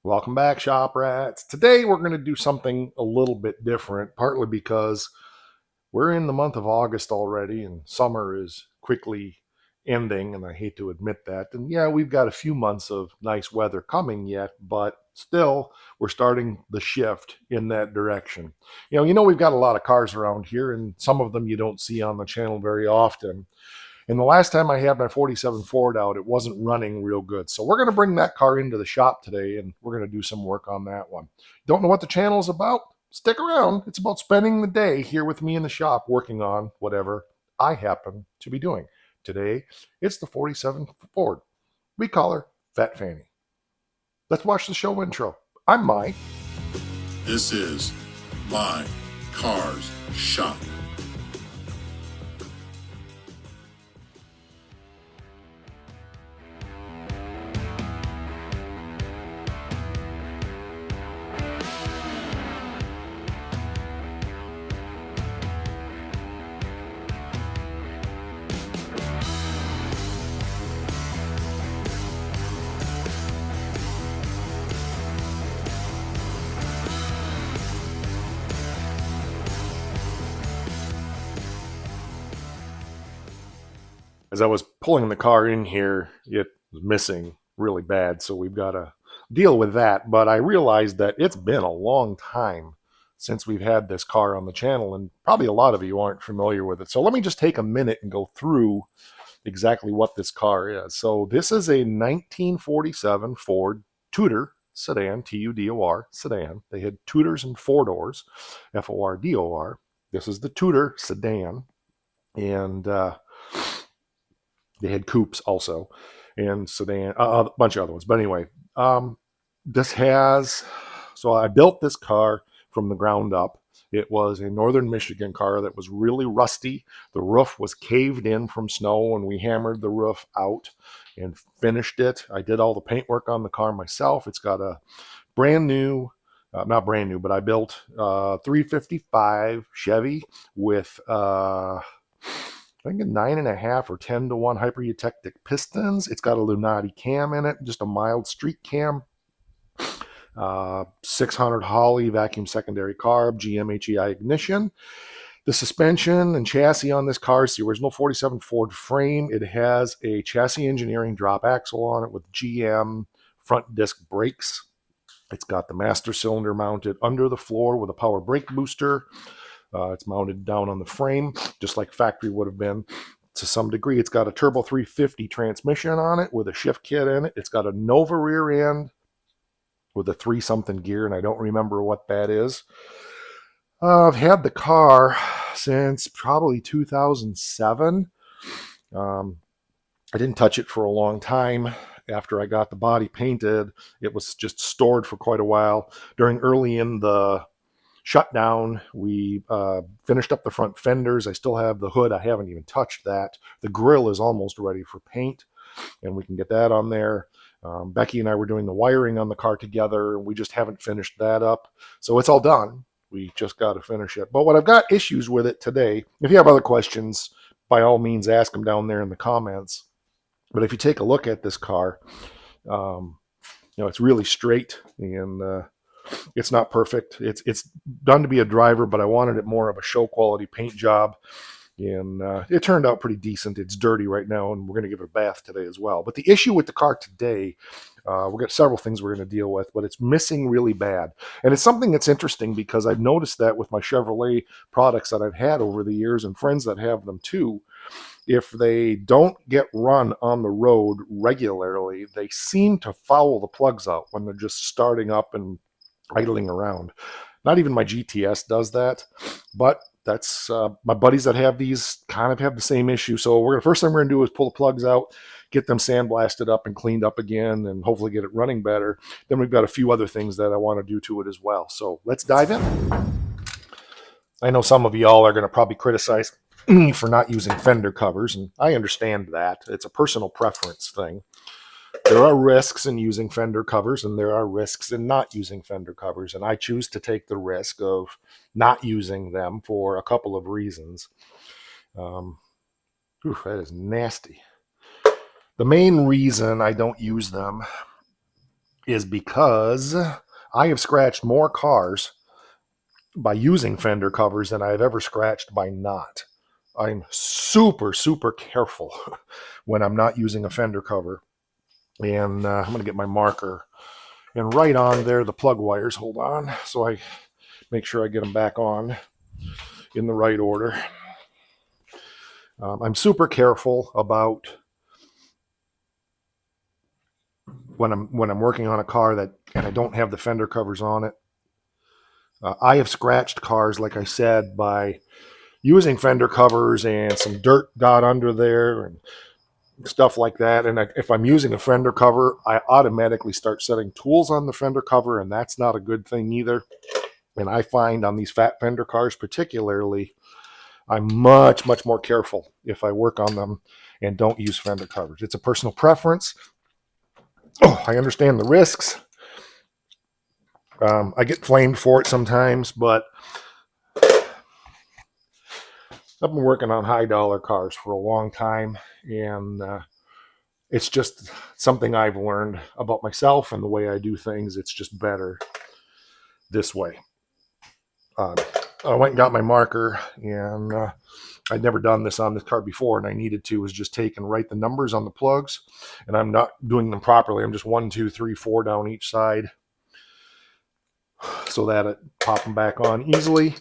Welcome back, shop rats. Today we're going to do something a little bit different, partly because we're in the month of August already and summer is quickly ending, and I hate to admit that. And yeah, we've got a few months of nice weather coming yet, but still we're starting the shift in that direction. We've got a lot of cars around here, and some of them you don't see on the channel very often. And the last time I had my 47 Ford out, it wasn't running real good. So we're going to bring that car into the shop today, and we're going to do some work on that one. Don't know what the channel is about? Stick around. It's about spending the day here with me in the shop working on whatever I happen to be doing. Today, it's the 47 Ford. We call her Fat Fanny. Let's watch the show intro. I'm Mike. This is My Cars Shop. As I was pulling the car in here, it was missing really bad, so we've got to deal with that. But I realized that it's been a long time since we've had this car on the channel, and probably a lot of you aren't familiar with it. So let me just take a minute and go through exactly what this car is. So this is a 1947 Ford Tudor sedan, Tudor sedan. They had Tudors and four doors, Fordor. This is the Tudor sedan, and they had coupes also, and sedan, a bunch of other ones. But anyway, this has, so I built this car from the ground up. It was a Northern Michigan car that was really rusty. The roof was caved in from snow, and we hammered the roof out and finished it. I did all the paintwork on the car myself. It's got a brand new, not brand new, but I built 355 Chevy with I think a 9.5 or 10-to-1 hyper-eutectic pistons. It's got a Lunati cam in it, just a mild street cam. 600 Holley vacuum secondary carb, GM HEI ignition. The suspension and chassis on this car is the original 47 Ford frame. It has a chassis engineering drop axle on it with GM front disc brakes. It's got the master cylinder mounted under the floor with a power brake booster. It's mounted down on the frame, just like factory would have been to some degree. It's got a turbo 350 transmission on it with a shift kit in it. It's got a Nova rear end with a 3-something gear, and I don't remember what that is. I've had the car since probably 2007. I didn't touch it for a long time. After I got the body painted, it was just stored for quite a while. Early in the shutdown, we finished up the front fenders. I still have the hood. I haven't even touched that. The grill is almost ready for paint, and we can get that on there. Becky and I were doing the wiring on the car together, and we just haven't finished that up. So it's all done. We just got to finish it. But what I've got issues with it today, if you have other questions, by all means, ask them down there in the comments. But if you take a look at this car, it's really straight, and it's not perfect. It's done to be a driver, but I wanted it more of a show quality paint job, and it turned out pretty decent. It's dirty right now, and we're going to give it a bath today as well. But the issue with the car today, we've got several things we're going to deal with, but it's missing really bad. And it's something that's interesting because I've noticed that with my Chevrolet products that I've had over the years and friends that have them too. If they don't get run on the road regularly, they seem to foul the plugs out when they're just starting up and idling around. Not even my GTS does that, but that's my buddies that have these kind of have the same issue. So first thing we're gonna do is pull the plugs out, get them sandblasted up and cleaned up again, and hopefully get it running better. Then we've got a few other things that I want to do to it as well. So let's dive in. I know some of y'all are going to probably criticize me for not using fender covers, and I understand that. It's a personal preference thing. There are risks in using fender covers, and there are risks in not using fender covers, and I choose to take the risk of not using them for a couple of reasons. That is nasty. The main reason I don't use them is because I have scratched more cars by using fender covers than I've ever scratched by not. I'm super, super careful when I'm not using a fender cover. And I'm going to get my marker. And right on there, the plug wires. Hold on. So I make sure I get them back on in the right order. I'm super careful about when I'm working on a car and I don't have the fender covers on it. I have scratched cars, like I said, by using fender covers and some dirt got under there and stuff like that. And if I'm using a fender cover, I automatically start setting tools on the fender cover, and that's not a good thing either. And I find on these fat fender cars particularly, I'm much, much more careful if I work on them and don't use fender covers. It's a personal preference. Oh, I understand the risks. I get flamed for it sometimes, but I've been working on high dollar cars for a long time, and it's just something I've learned about myself and the way I do things. It's just better this way. I went and got my marker, and I'd never done this on this car before, and I needed to, was just take and write the numbers on the plugs, and I'm not doing them properly. I'm just 1, 2, 3, 4 down each side so that it pop them back on easily.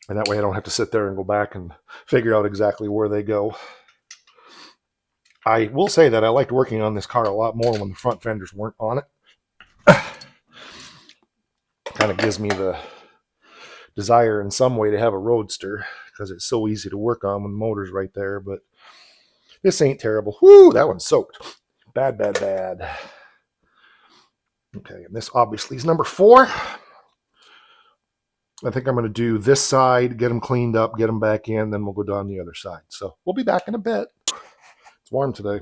And that way I don't have to sit there and go back and figure out exactly where they go. I will say that I liked working on this car a lot more when the front fenders weren't on it. Kind of gives me the desire in some way to have a roadster because it's so easy to work on when the motor's right there. But this ain't terrible. Whoo, that one's soaked. Bad, bad, bad. Okay, and this obviously is number 4. I think I'm going to do this side, get them cleaned up, get them back in, then we'll go down the other side. So we'll be back in a bit. It's warm today.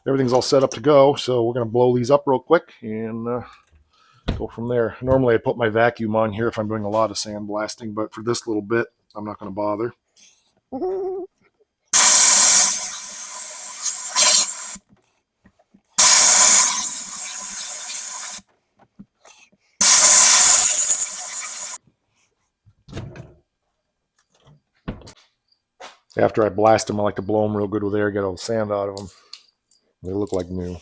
Everything's all set up to go, so we're going to blow these up real quick and go from there. Normally I put my vacuum on here if I'm doing a lot of sandblasting, but for this little bit, I'm not going to bother. After I blast them, I like to blow them real good with air, get all the sand out of them. They look like new.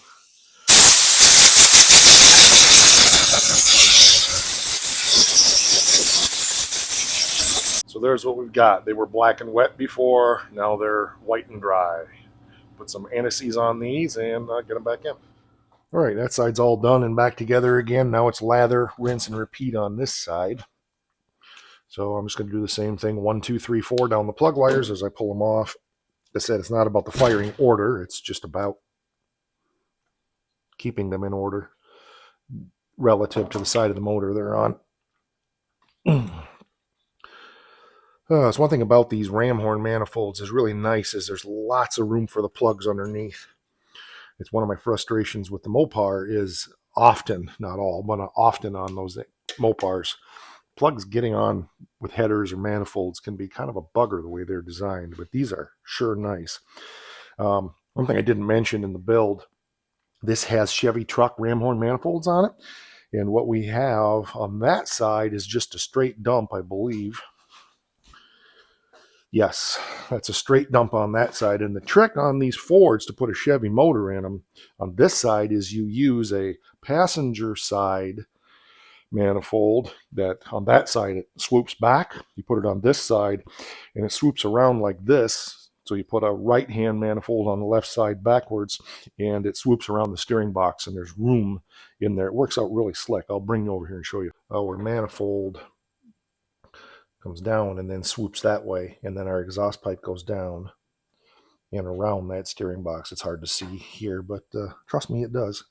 So there's what we've got. They were black and wet before. Now they're white and dry. Put some anti-seize on these and get them back in. All right, that side's all done and back together again. Now it's lather, rinse, and repeat on this side. So I'm just going to do the same thing, 1, 2, 3, 4 down the plug wires as I pull them off. Like I said, it's not about the firing order. It's just about keeping them in order relative to the side of the motor they're on. So one thing about these ram horn manifolds is really nice is there's lots of room for the plugs underneath. It's one of my frustrations with the Mopar is often, not all, but often on those Mopars, plugs getting on with headers or manifolds can be kind of a bugger the way they're designed, but these are sure nice. One thing I didn't mention in the build, this has Chevy truck ram horn manifolds on it, and what we have on that side is just a straight dump, I believe. Yes, that's a straight dump on that side. And the trick on these Fords to put a Chevy motor in them on this side is you use a passenger side manifold that on that side it swoops back. You put it on this side and it swoops around like this. So you put a right hand manifold on the left side backwards and it swoops around the steering box and there's room in there. It works out really slick. I'll bring you over here and show you. Our manifold comes down and then swoops that way, and then our exhaust pipe goes down and around that steering box. It's hard to see here, but trust me, it does.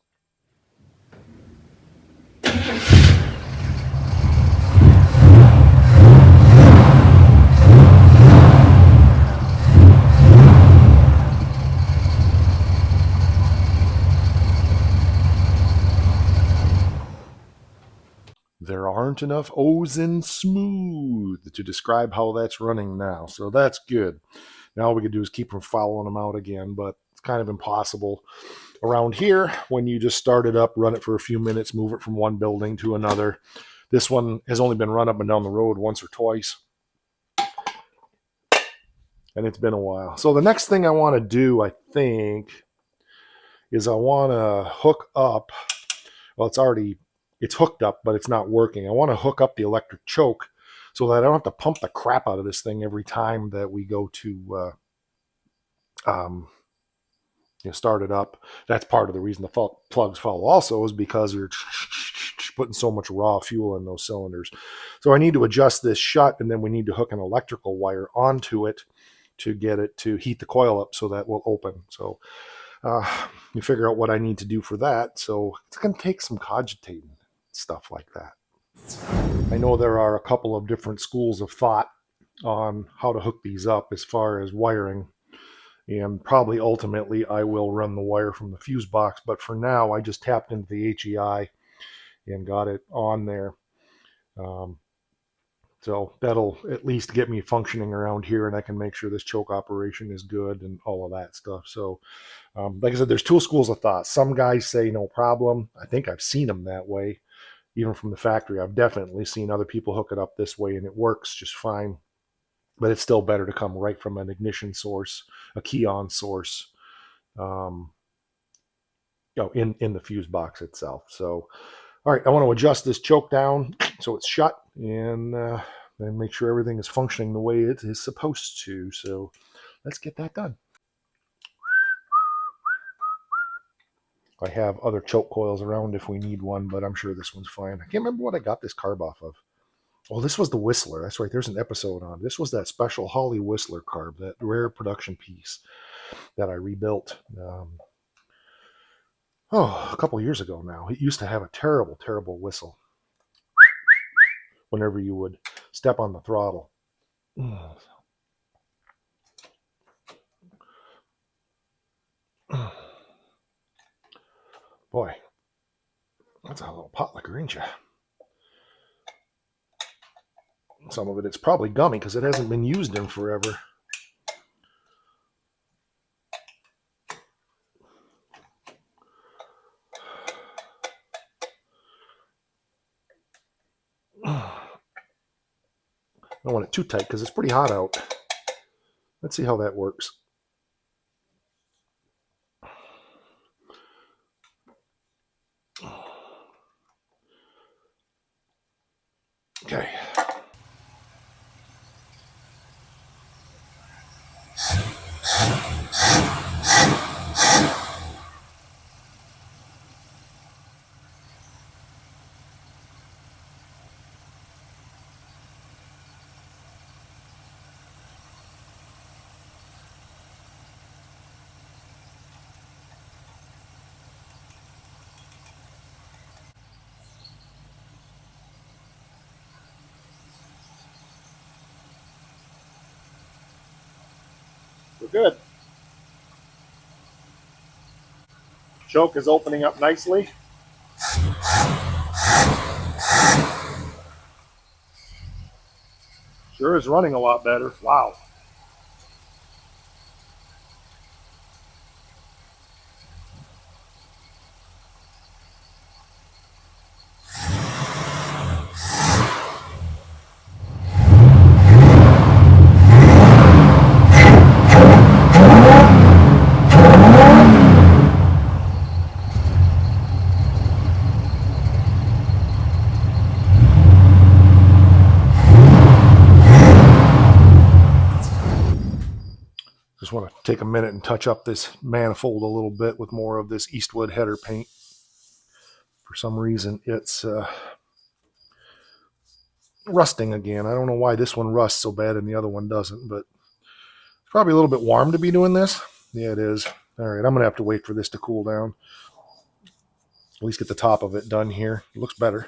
There aren't enough O's in smooth to describe how that's running now, so that's good. Now all we can do is keep from fouling them out again, but it's kind of impossible. Around here, when you just start it up, run it for a few minutes, move it from one building to another. This one has only been run up and down the road once or twice, and it's been a while. So the next thing I want to do, I think, is I want to hook up, well, it's hooked up, but it's not working. I want to hook up the electric choke so that I don't have to pump the crap out of this thing every time that we go to start it up. That's part of the reason the plugs fall also, is because we're putting so much raw fuel in those cylinders. So I need to adjust this shut, and then we need to hook an electrical wire onto it to get it to heat the coil up so that will open. So you figure out what I need to do for that. So it's going to take some cogitating, stuff like that. I know there are a couple of different schools of thought on how to hook these up as far as wiring, and probably ultimately I will run the wire from the fuse box, but for now I just tapped into the HEI and got it on there. So that'll at least get me functioning around here, and I can make sure this choke operation is good and all of that stuff. So like I said, there's two schools of thought. Some guys say no problem. I think I've seen them that way, even from the factory. I've definitely seen other people hook it up this way and it works just fine. But it's still better to come right from an ignition source, a key-on source, in the fuse box itself. So, all right, I want to adjust this choke down so it's shut, and then make sure everything is functioning the way it is supposed to. So let's get that done. I have other choke coils around if we need one, but I'm sure this one's fine. I can't remember what I got this carb off of. Oh, this was the Whistler. That's right. There's an episode on. This was that special Holly Whistler carb, that rare production piece that I rebuilt. A couple years ago now. It used to have a terrible, terrible whistle whenever you would step on the throttle. Boy, that's a little pot liquor, ain't you? Some of it's probably gummy because it hasn't been used in forever. I don't want it too tight because it's pretty hot out. Let's see how that works. Okay. We're good. Choke is opening up nicely. Sure is running a lot better. Wow. Just want to take a minute and touch up this manifold a little bit with more of this Eastwood header paint. For some reason, it's rusting again. I don't know why this one rusts so bad and the other one doesn't, but it's probably a little bit warm to be doing this. Yeah, it is. All right, I'm going to have to wait for this to cool down. At least get the top of it done here. It looks better.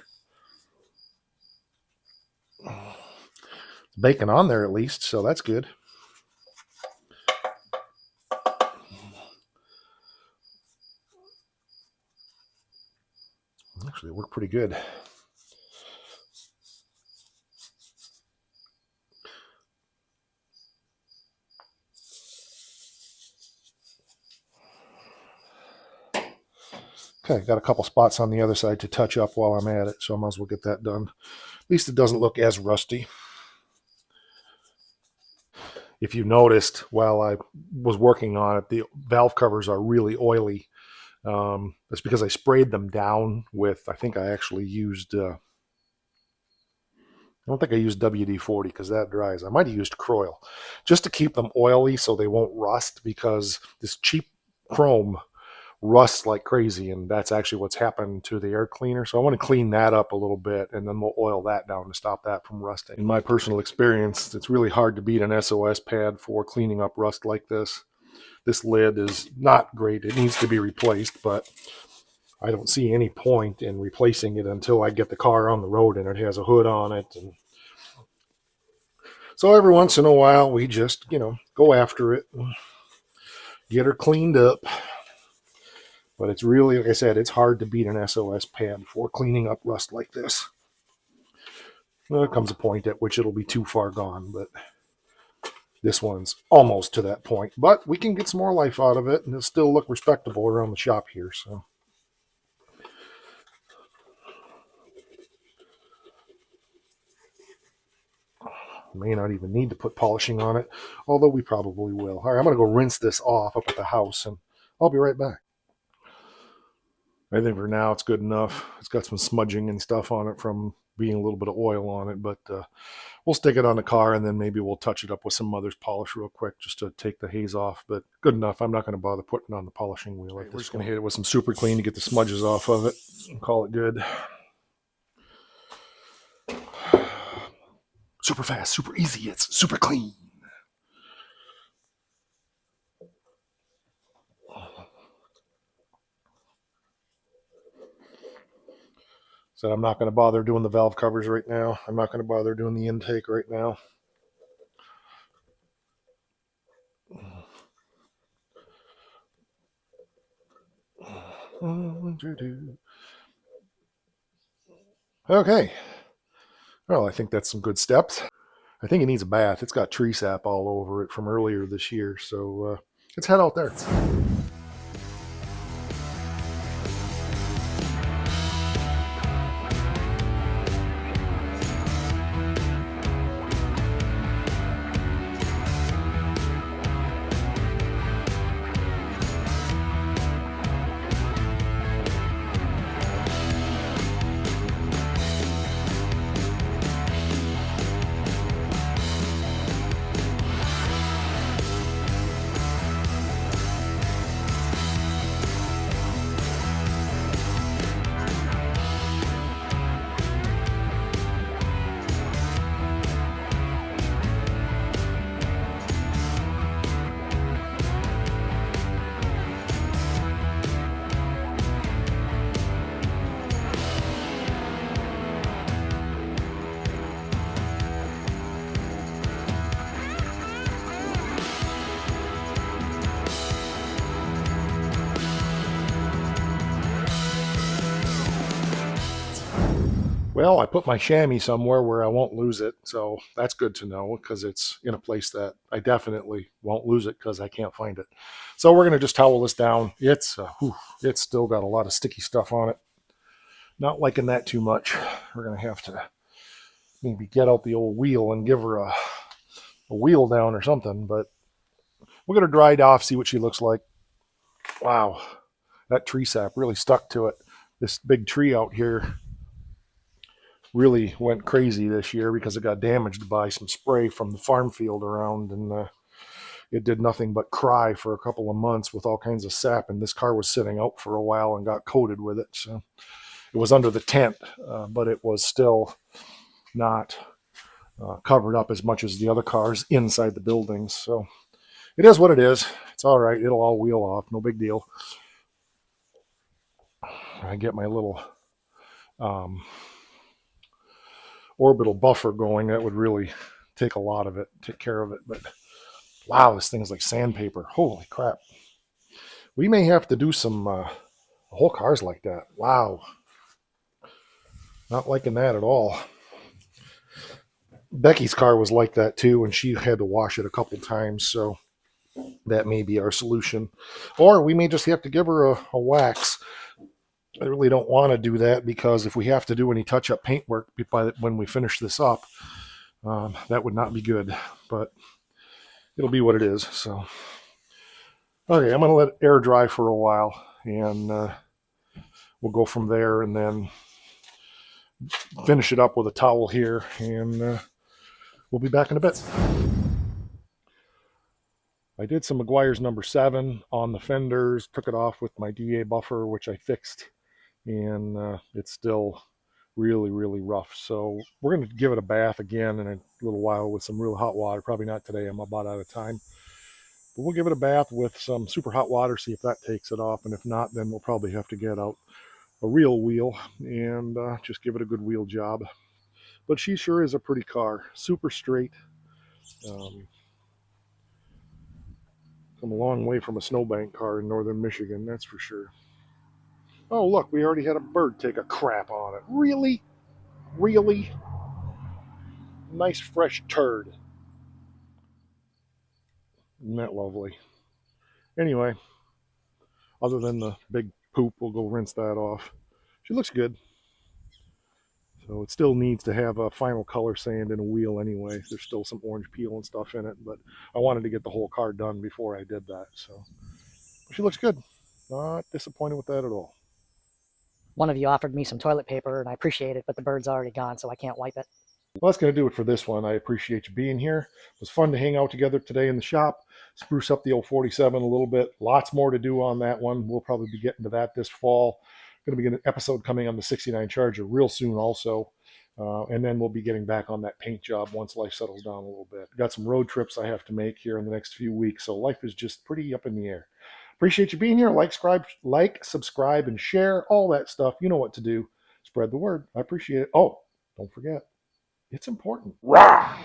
It's baking on there at least, so that's good. Actually, it worked pretty good. Okay, got a couple spots on the other side to touch up while I'm at it, so I might as well get that done. At least it doesn't look as rusty. If you noticed while I was working on it, the valve covers are really oily. That's because I sprayed them down with, I think I actually used, I don't think I used WD-40 because that dries. I might have used Croil just to keep them oily so they won't rust, because this cheap chrome rusts like crazy, and that's actually what's happened to the air cleaner. So I want to clean that up a little bit, and then we'll oil that down to stop that from rusting. In my personal experience, it's really hard to beat an SOS pad for cleaning up rust like this. This lid is not great. It needs to be replaced, but I don't see any point in replacing it until I get the car on the road and it has a hood on it. And so every once in a while, we just, go after it and get her cleaned up. But it's really, like I said, it's hard to beat an SOS pad for cleaning up rust like this. Well, there comes a point at which it'll be too far gone, but this one's almost to that point. But we can get some more life out of it, and it'll still look respectable around the shop here. So may not even need to put polishing on it, although we probably will. All right, I'm going to go rinse this off up at the house, and I'll be right back. I think for now it's good enough. It's got some smudging and stuff on it from being a little bit of oil on it, but we'll stick it on the car, and then maybe we'll touch it up with some mother's polish real quick just to take the haze off. But good enough. I'm not going to bother putting on the polishing wheel. We're just going to hit it with some super clean to get the smudges off of it and call it good. Super fast, super easy. It's super clean. So I'm not going to bother doing the valve covers right now. I'm not going to bother doing the intake right now. Okay. Well, I think that's some good steps. I think it needs a bath. It's got tree sap all over it from earlier this year. So let's head out there. Well, I put my chamois somewhere where I won't lose it, so that's good to know because it's in a place that I definitely won't lose it because I can't find it. So we're going to just towel this down. It's still got a lot of sticky stuff on it. Not liking that too much. We're going to have to maybe get out the old wheel and give her a wheel down or something, but we're going to dry it off, see what she looks like. Wow, that tree sap really stuck to it. This big tree out here really went crazy this year because it got damaged by some spray from the farm field around, and it did nothing but cry for a couple of months with all kinds of sap, and this car was sitting out for a while and got coated with it. So it was under the tent, but it was still not covered up as much as the other cars inside the buildings. So it is what it is. It's all right. It'll all wheel off. No big deal. I get my little orbital buffer going. That would really take a lot of it, take care of it. But wow, this thing is like sandpaper. Holy crap. We may have to do some whole cars like that. Wow. Not liking that at all. Becky's car was like that too, and she had to wash it a couple times, so that may be our solution. Or we may just have to give her a wax. I really don't want to do that because if we have to do any touch-up paint work when we finish this up, that would not be good. But it'll be what it is. So, okay, I'm going to let it air dry for a while, and we'll go from there, and then finish it up with a towel here, and we'll be back in a bit. I did some Meguiar's number 7 on the fenders, took it off with my DA buffer, which I fixed, and it's still really, really rough. So we're going to give it a bath again in a little while with some real hot water. Probably not today, I'm about out of time. But we'll give it a bath with some super hot water, see if that takes it off. And if not, then we'll probably have to get out a real wheel and just give it a good wheel job. But she sure is a pretty car, super straight. Come a long way from a snowbank car in northern Michigan, that's for sure. Oh, look, we already had a bird take a crap on it. Really? Really? Nice fresh turd. Isn't that lovely? Anyway, other than the big poop, we'll go rinse that off. She looks good. So it still needs to have a final color sand and a wheel anyway. There's still some orange peel and stuff in it, but I wanted to get the whole car done before I did that. So she looks good. Not disappointed with that at all. One of you offered me some toilet paper, and I appreciate it, but the bird's already gone, so I can't wipe it. Well, that's going to do it for this one. I appreciate you being here. It was fun to hang out together today in the shop, spruce up the old 47 a little bit. Lots more to do on that one. We'll probably be getting to that this fall. Going to be an episode coming on the 69 Charger real soon also. And then we'll be getting back on that paint job once life settles down a little bit. Got some road trips I have to make here in the next few weeks, so life is just pretty up in the air. Appreciate you being here. Like, subscribe, and share. All that stuff. You know what to do. Spread the word. I appreciate it. Oh, don't forget. It's important. Rah!